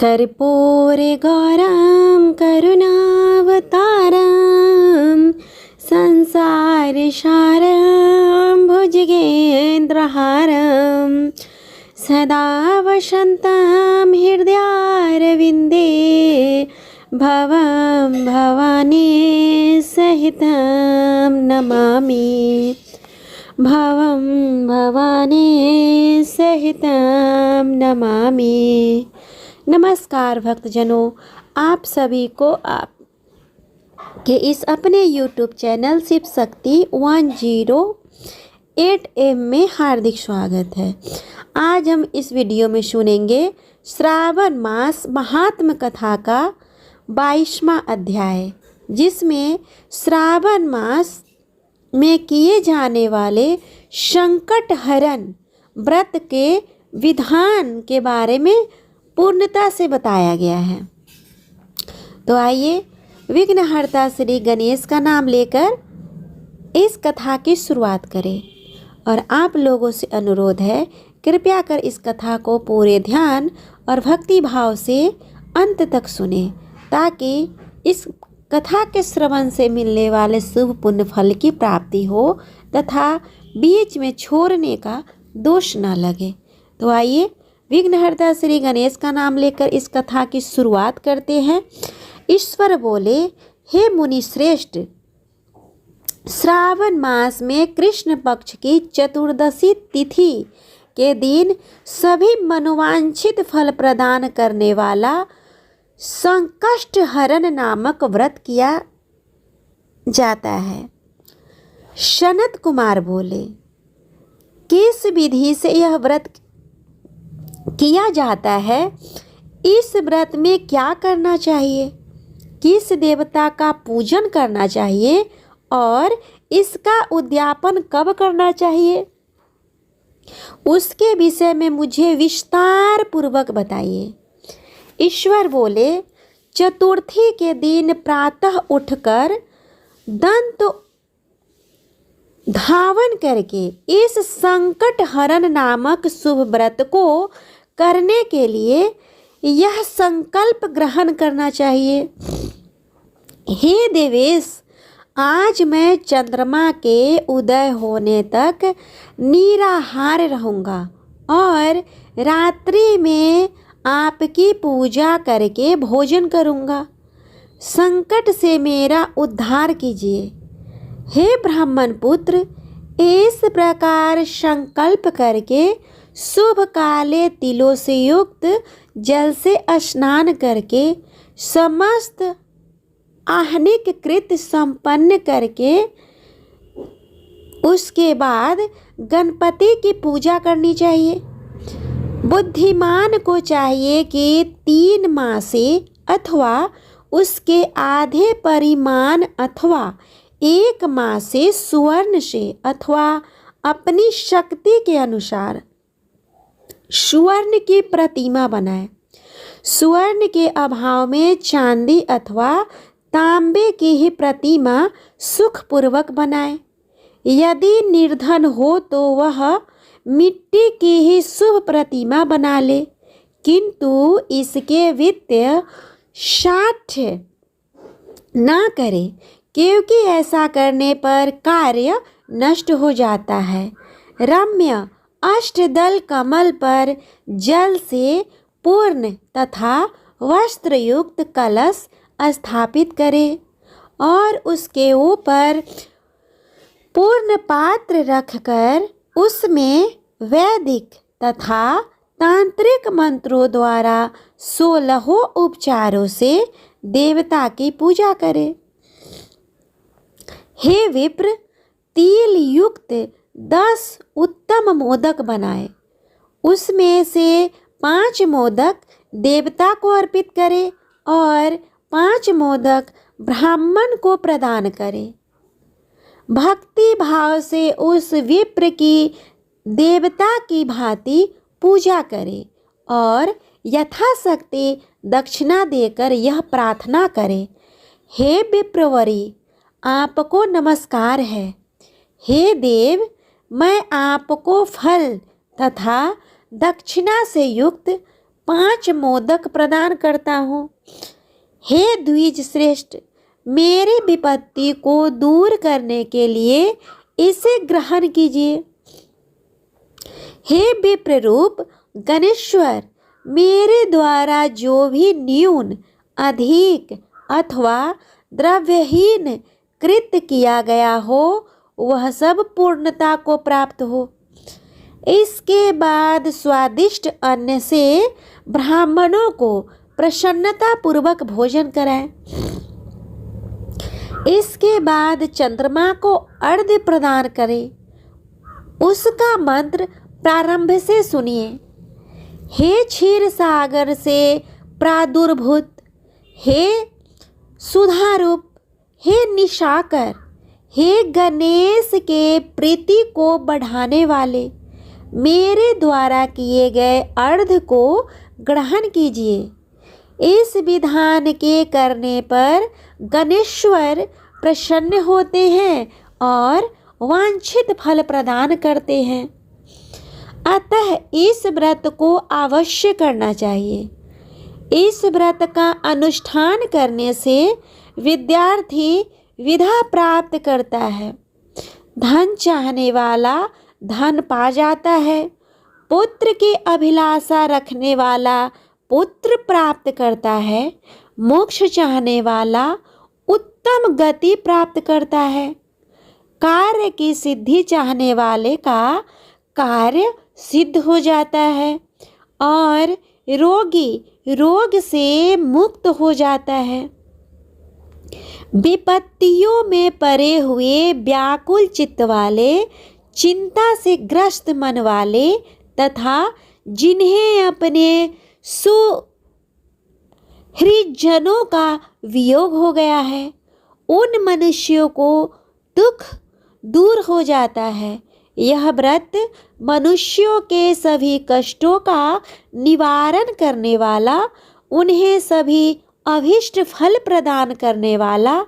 कर्पूरगौरं करुणावतारं संसारसारं भुजगेन्द्रहारं सदा वसन्तं हृदयारविन्दे भवं भवानी सहितं नमामि। भवं भवानी सहितं नमामि। नमस्कार भक्तजनों, आप सभी को आप के इस अपने YouTube channel Shiv Shakti 108M में हार्दिक स्वागत है। आज हम इस वीडियो में सुनेंगे श्रावण मास महात्म कथा का 22वां अध्याय, जिसमें श्रावण मास में किए जाने वाले संकट हरण व्रत के विधान के बारे में पूर्णता से बताया गया है। तो आइए विघ्नहर्ता श्री गणेश का नाम लेकर इस कथा की शुरुआत करें। और आप लोगों से अनुरोध है, कृपया कर इस कथा को पूरे ध्यान और भक्ति भाव से अंत तक सुने, ताकि इस कथा के श्रवण से मिलने वाले शुभ पुण्य फल की प्राप्ति हो तथा बीच में छोड़ने का दोष न लगे। तो आइए विघ्नहर्ता श्री गणेश का नाम लेकर इस कथा की शुरुआत करते हैं। ईश्वर बोले, हे मुनि श्रेष्ठ, श्रावण मास में कृष्ण पक्ष की चतुर्दशी तिथि के दिन सभी मनोवांछित फल प्रदान करने वाला संकष्ट हरण नामक व्रत किया जाता है। सनत कुमार बोले, किस विधि से यह व्रत किया जाता है? इस व्रत में क्या करना चाहिए? किस देवता का पूजन करना चाहिए और इसका उद्यापन कब करना चाहिए? उसके विषय में मुझे विस्तार पूर्वक बताइए। ईश्वर बोले, चतुर्थी के दिन प्रातः उठकर दंत धावन करके इस संकट हरण नामक शुभ व्रत को करने के लिए यह संकल्प ग्रहण करना चाहिए। हे देवेश, आज मैं चंद्रमा के उदय होने तक निराहार रहूँगा और रात्रि में आपकी पूजा करके भोजन करूँगा। संकट से मेरा उद्धार कीजिए। हे ब्राह्मण पुत्र, इस प्रकार संकल्प करके शुभ काले तिलों से युक्त जल से स्नान करके समस्त आहनिक कृत संपन्न करके उसके बाद गणपति की पूजा करनी चाहिए। बुद्धिमान को चाहिए कि 3 मासे अथवा उसके आधे परिमाण अथवा 1 मासे स्वर्ण से अथवा अपनी शक्ति के अनुसार स्वर्ण की प्रतिमा बनाए। स्वर्ण के अभाव में चांदी अथवा तांबे की ही प्रतिमा सुखपूर्वक बनाए। यदि निर्धन हो तो वह मिट्टी की ही शुभ प्रतिमा बना ले, किंतु इसके वित्तीय साध्य ना करे, क्योंकि ऐसा करने पर कार्य नष्ट हो जाता है। रम्य अष्टदल कमल पर जल से पूर्ण तथा वस्त्रयुक्त कलश स्थापित करें और उसके ऊपर पूर्ण पात्र रखकर उसमें वैदिक तथा तांत्रिक मंत्रों द्वारा 16 उपचारों से देवता की पूजा करें। हे विप्र, तिल युक्त 10 उत्तम मोदक बनाए। उसमें से 5 मोदक देवता को अर्पित करें और 5 मोदक ब्राह्मण को प्रदान करें। भक्ति भाव से उस विप्र की देवता की भांति पूजा करें और यथाशक्ति दक्षिणा देकर यह प्रार्थना करें, हे विप्रवरी, आपको नमस्कार है। हे देव, मैं आपको फल तथा दक्षिणा से युक्त 5 मोदक प्रदान करता हूँ। हे द्विज श्रेष्ठ, मेरी विपत्ति को दूर करने के लिए इसे ग्रहण कीजिए। हे विप्ररूप गणेश्वर, मेरे द्वारा जो भी न्यून, अधिक अथवा द्रव्यहीन कृत्य किया गया हो वह सब पूर्णता को प्राप्त हो। इसके बाद स्वादिष्ट अन्न से ब्राह्मणों को प्रसन्नता पूर्वक भोजन कराएं। इसके बाद चंद्रमा को अर्घ्य प्रदान करें। उसका मंत्र प्रारंभ से सुनिए। हे क्षीर सागर से प्रादुर्भूत, हे सुधारूप, हे निशाकर, हे गणेश के प्रीति को बढ़ाने वाले, मेरे द्वारा किए गए अर्घ्य को ग्रहण कीजिए। इस विधान के करने पर गणेश्वर प्रसन्न होते हैं और वांछित फल प्रदान करते हैं। अतः इस व्रत को अवश्य करना चाहिए। इस व्रत का अनुष्ठान करने से विद्यार्थी विद्या प्राप्त करता है। धन चाहने वाला धन पा जाता है। पुत्र की अभिलाषा रखने वाला पुत्र प्राप्त करता है। मोक्ष चाहने वाला उत्तम गति प्राप्त करता है। कार्य की सिद्धि चाहने वाले का कार्य सिद्ध हो जाता है और रोगी रोग से मुक्त हो जाता है। विपत्तियों में पड़े हुए व्याकुल चित्त वाले, चिंता से ग्रस्त मन वाले तथा जिन्हें अपने सुहृदजनों का वियोग हो गया है, उन मनुष्यों को दुख दूर हो जाता है। यह व्रत मनुष्यों के सभी कष्टों का निवारण करने वाला, उन्हें सभी अभीष्ट फल प्रदान करने वाला,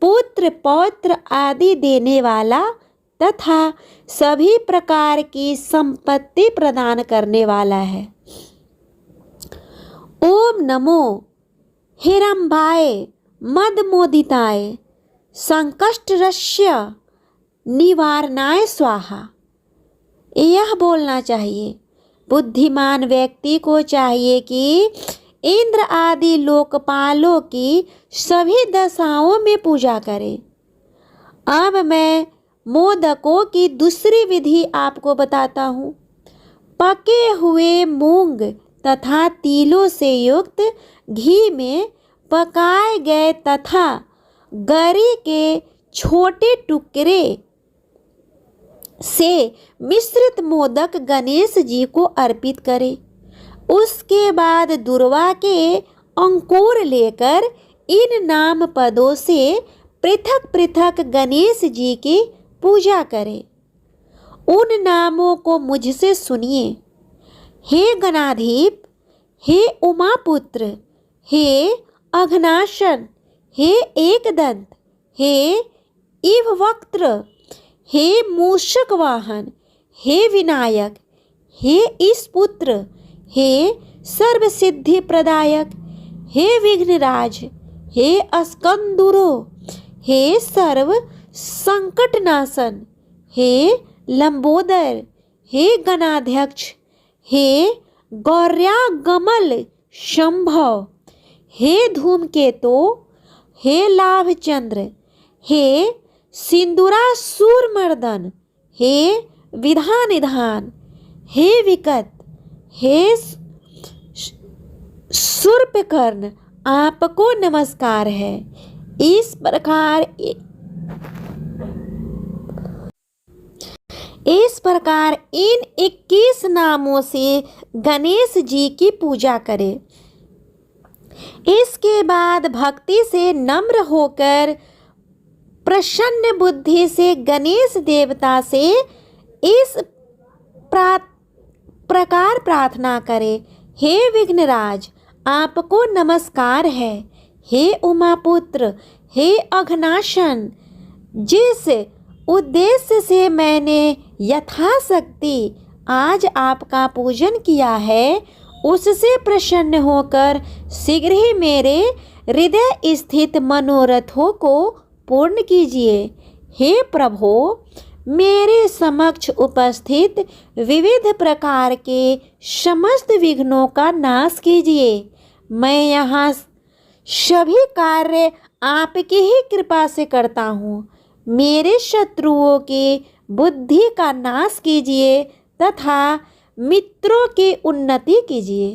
पुत्र पौत्र आदि देने वाला तथा सभी प्रकार की संपत्ति प्रदान करने वाला है। ओम नमो हिरंबाय मदमोदिताय संकष्टरस्य निवारणाय स्वाहा। यह बोलना चाहिए। बुद्धिमान व्यक्ति को चाहिए कि इंद्र आदि लोकपालों की सभी दशाओं में पूजा करे। अब मैं मोदकों की दूसरी विधि आपको बताता हूँ। पके हुए मूंग तथा तिलों से युक्त घी में पकाए गए तथा गरी के छोटे टुकड़े से मिश्रित मोदक गणेश जी को अर्पित करें। उसके बाद दुर्वा के अंकुर लेकर इन नाम पदों से पृथक पृथक गणेश जी की पूजा करें। उन नामों को मुझसे सुनिए। हे गणाधीप, हे उमापुत्र, हे अघनाशन, हे एकदंत, हे इववक्त्र, हे मूषक वाहन, हे विनायक, हे ईशपुत्र, हे सर्वसिद्धि प्रदायक, हे विघ्नराज, हे स्कंदुरो, हे सर्व संकटनाशन, हे लंबोदर, हे गणाध्यक्ष, हे गौर्यागमल शंभव, हे धूमकेतु, हे लाभचंद्र, हे सिंदूरासुर मर्दन, हे विधानिधान, हे विकट, हे शूर्पकर्ण, आपको नमस्कार है। इस प्रकार इन 21 नामों से गणेश जी की पूजा करें। इसके बाद भक्ति से नम्र होकर प्रसन्न बुद्धि से गणेश देवता से इस प्रकार प्रार्थना करें। हे विघ्नराज, आपको नमस्कार है। हे उमापुत्र, हे अघनाशन, जिस उद्देश्य से मैंने यथाशक्ति आज आपका पूजन किया है, उससे प्रसन्न होकर शीघ्र ही मेरे हृदय स्थित मनोरथों को पूर्ण कीजिए। हे प्रभु, मेरे समक्ष उपस्थित विविध प्रकार के समस्त विघ्नों का नाश कीजिए। मैं यहाँ सभी कार्य आपकी ही कृपा से करता हूँ। मेरे शत्रुओं की बुद्धि का नाश कीजिए तथा मित्रों की उन्नति कीजिए।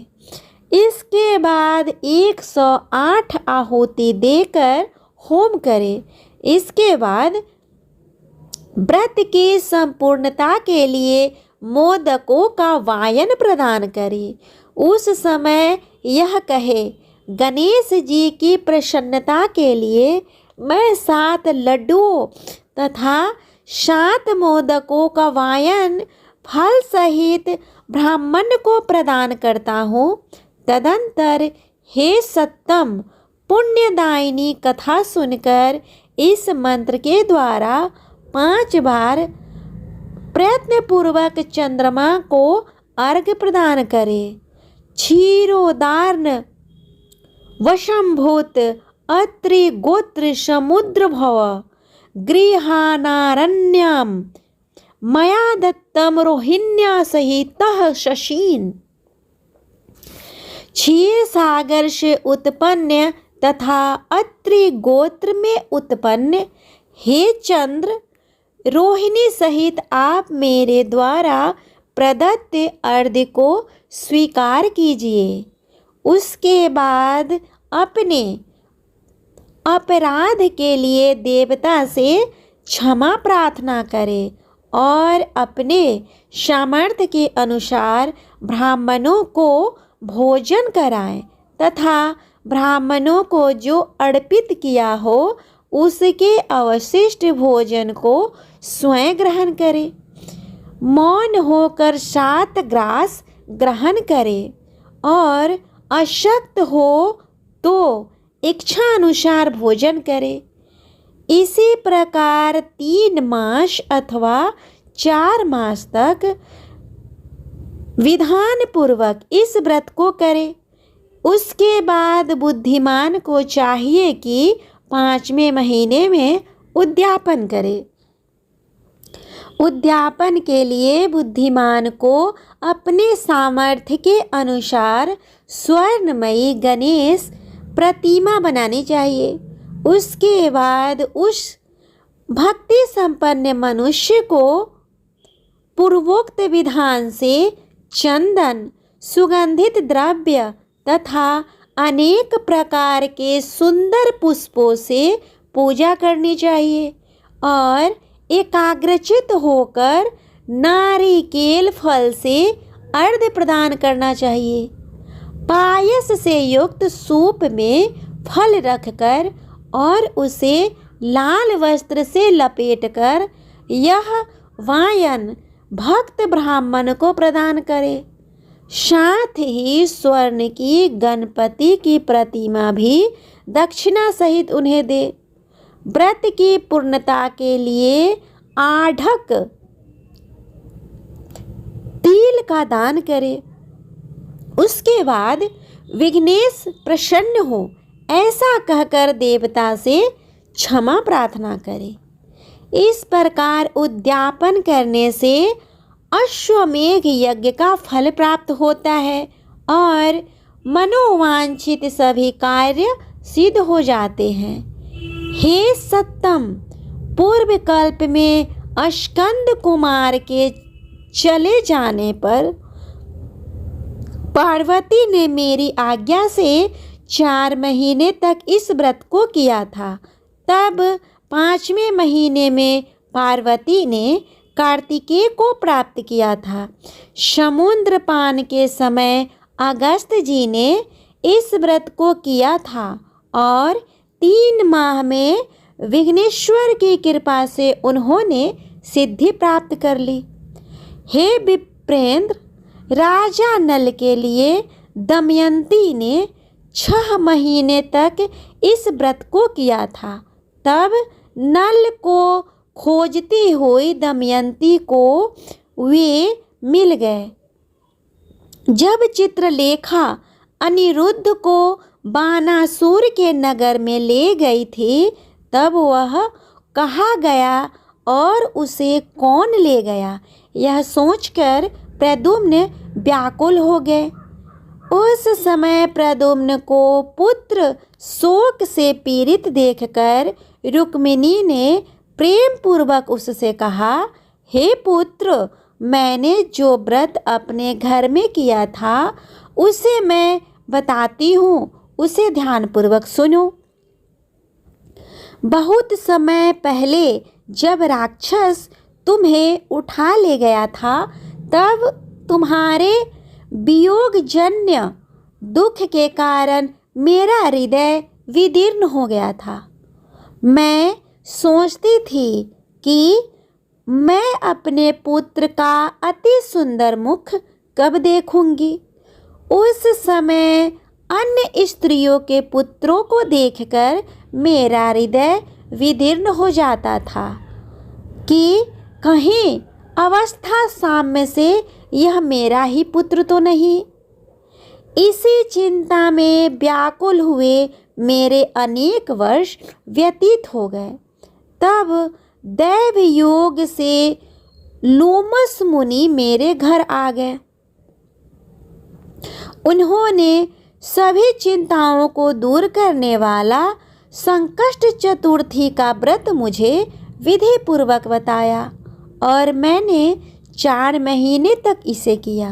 इसके बाद 108 आहुति देकर होम करें। इसके बाद व्रत की संपूर्णता के लिए मोदकों का वायन प्रदान करें। उस समय यह कहे, गणेश जी की प्रसन्नता के लिए मैं 7 लड्डुओं तथा 7 मोदकों का वायन फल सहित ब्राह्मण को प्रदान करता हूँ। तदंतर हे सत्तम, पुण्यदायिनी कथा सुनकर इस मंत्र के द्वारा 5 बार प्रयत्नपूर्वक चंद्रमा को अर्घ्य प्रदान करें। क्षीरोदार्ण वशंभूत अत्रि गोत्र समुद्र भव गृहानारण्यम मया दत्तम रोहिण्या सहितः शशीन। क्षीर सागर से उत्पन्न तथा अत्रि गोत्र में उत्पन्न हे चंद्र, रोहिणी सहित आप मेरे द्वारा प्रदत्त अर्घ्य को स्वीकार कीजिए। उसके बाद अपने अपराध के लिए देवता से क्षमा प्रार्थना करें और अपने सामर्थ्य के अनुसार ब्राह्मणों को भोजन कराएं तथा ब्राह्मणों को जो अर्पित किया हो उसके अवशिष्ट भोजन को स्वयं ग्रहण करें। मौन होकर 7 ग्रास ग्रहण करें और अशक्त हो तो इच्छा अनुसार भोजन करें। इसी प्रकार 3 मास अथवा 4 मास तक विधान पूर्वक इस व्रत को करें। उसके बाद बुद्धिमान को चाहिए कि 5वें महीने में उद्यापन करे। उद्यापन के लिए बुद्धिमान को अपने सामर्थ्य के अनुसार स्वर्णमयी गणेश प्रतिमा बनानी चाहिए। उसके बाद उस भक्ति संपन्न मनुष्य को पूर्वोक्त विधान से चंदन, सुगंधित द्रव्य तथा अनेक प्रकार के सुंदर पुष्पों से पूजा करनी चाहिए और एकाग्रचित होकर नारिकेल फल से अर्घ्य प्रदान करना चाहिए। पायस से युक्त सूप में फल रखकर और उसे लाल वस्त्र से लपेटकर यह वायन भक्त ब्राह्मण को प्रदान करे। साथ ही स्वर्ण की गणपति की प्रतिमा भी दक्षिणा सहित उन्हें दे। व्रत की पूर्णता के लिए आढ़क तिल का दान करे। उसके बाद विघ्नेश प्रसन्न हो ऐसा कहकर देवता से क्षमा प्रार्थना करे। इस प्रकार उद्यापन करने से अश्वमेघ यज्ञ का फल प्राप्त होता है और मनोवांछित सभी कार्य सिद्ध हो जाते हैं। हे सत्तम, पूर्व कल्प में स्कंद कुमार के चले जाने पर पार्वती ने मेरी आज्ञा से 4 महीने तक इस व्रत को किया था। तब 5वें महीने में पार्वती ने कार्तिकेय को प्राप्त किया था। समुद्र पान के समय अगस्त जी ने इस व्रत को किया था और 3 माह में विघ्नेश्वर की कृपा से उन्होंने सिद्धि प्राप्त कर ली। हे विप्रेंद्र, राजा नल के लिए दमयंती ने 6 महीने तक इस व्रत को किया था। तब नल को खोजती हुई दमयंती को वे मिल गए। जब चित्रलेखा अनिरुद्ध को बानासुर के नगर में ले गई थी, तब वह कहाँ गया और उसे कौन ले गया, यह सोचकर प्रद्युम्न व्याकुल हो गए। उस समय प्रद्युम्न को पुत्र शोक से पीड़ित देखकर रुक्मिणी ने प्रेम पूर्वक उससे कहा, हे पुत्र, मैंने जो व्रत अपने घर में किया था उसे मैं बताती हूँ, उसे ध्यानपूर्वक सुनो। बहुत समय पहले जब राक्षस तुम्हें उठा ले गया था, तब तुम्हारे वियोगजन्य दुख के कारण मेरा हृदय विदीर्ण हो गया था। मैं सोचती थी कि मैं अपने पुत्र का अति सुंदर मुख कब देखूंगी। उस समय अन्य स्त्रियों के पुत्रों को देखकर मेरा हृदय विदीर्ण हो जाता था कि कहीं अवस्था साम्य से यह मेरा ही पुत्र तो नहीं। इसी चिंता में व्याकुल हुए मेरे अनेक वर्ष व्यतीत हो गए। तब दैव योग से लोमस मुनि मेरे घर आ गए। उन्होंने सभी चिंताओं को दूर करने वाला संकष्ट चतुर्थी का व्रत मुझे विधि पूर्वक बताया और मैंने 4 महीने तक इसे किया।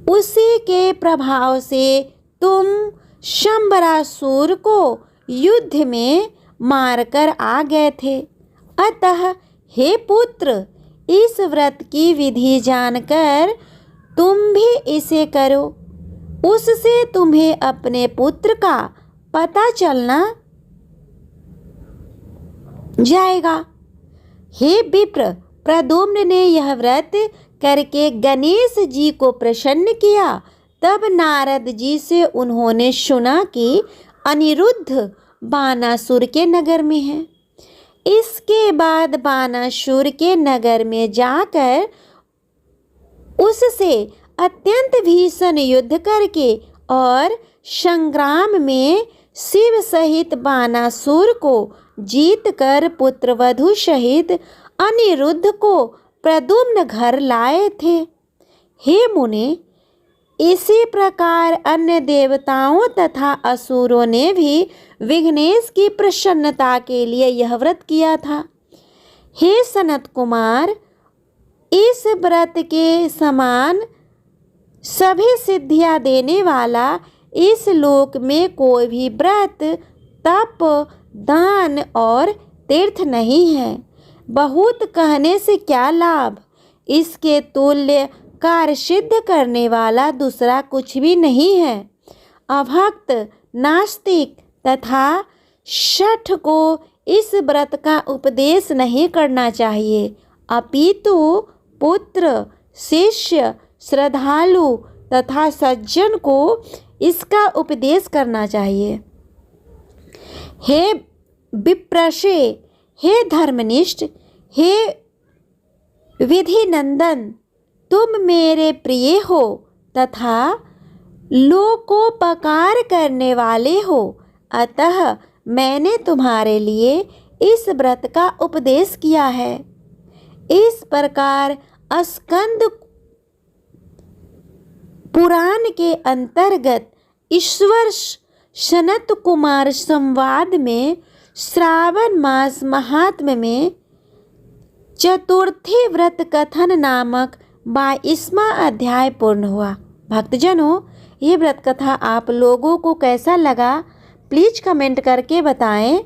उसी के प्रभाव से तुम शंबरासुर को युद्ध में मारकर आ गए थे। अतः हे पुत्र, इस व्रत की विधि जानकर तुम भी इसे करो, उससे तुम्हें अपने पुत्र का पता चलना जाएगा। हे विप्र, प्रद्युम्न ने यह व्रत करके गणेश जी को प्रसन्न किया। तब नारद जी से उन्होंने सुना कि अनिरुद्ध बानासुर के नगर में है। इसके बाद बानासुर के नगर में जाकर उससे अत्यंत भीषण युद्ध करके और संग्राम में शिव सहित बानासुर को जीत कर पुत्रवधु सहित अनिरुद्ध को प्रद्युम्न घर लाए थे। हे मुने, इसी प्रकार अन्य देवताओं तथा असुरों ने भी विघ्नेश की प्रसन्नता के लिए यह व्रत किया था। हे सनत कुमार, इस व्रत के समान सभी सिद्धियां देने वाला इस लोक में कोई भी व्रत, तप, दान और तीर्थ नहीं है। बहुत कहने से क्या लाभ, इसके तुल्य कार्य सिद्ध करने वाला दूसरा कुछ भी नहीं है। अभक्त, नास्तिक तथा शठ को इस व्रत का उपदेश नहीं करना चाहिए, अपितु पुत्र, शिष्य, श्रद्धालु तथा सज्जन को इसका उपदेश करना चाहिए। हे विप्रशे, हे धर्मनिष्ठ, हे विधि नंदन, तुम मेरे प्रिय हो तथा लोकोपकार करने वाले हो, अतः मैंने तुम्हारे लिए इस व्रत का उपदेश किया है। इस प्रकार स्कंद पुराण के अंतर्गत ईश्वर सनत कुमार संवाद में श्रावण मास महात्म्य में चतुर्थी व्रत कथन नामक 22वां अध्याय पूर्ण हुआ। भक्तजनों, ये व्रत कथा आप लोगों को कैसा लगा प्लीज़ कमेंट करके बताएं,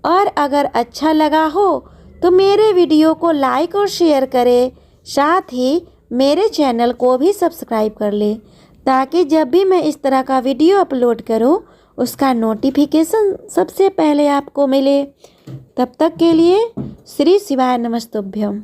और अगर अच्छा लगा हो तो मेरे वीडियो को लाइक और शेयर करें, साथ ही मेरे चैनल को भी सब्सक्राइब कर लें ताकि जब भी मैं इस तरह का वीडियो अपलोड करूं उसका नोटिफिकेशन सबसे पहले आपको मिले। तब तक के लिए श्री शिवाय नमस्तुभ्यम।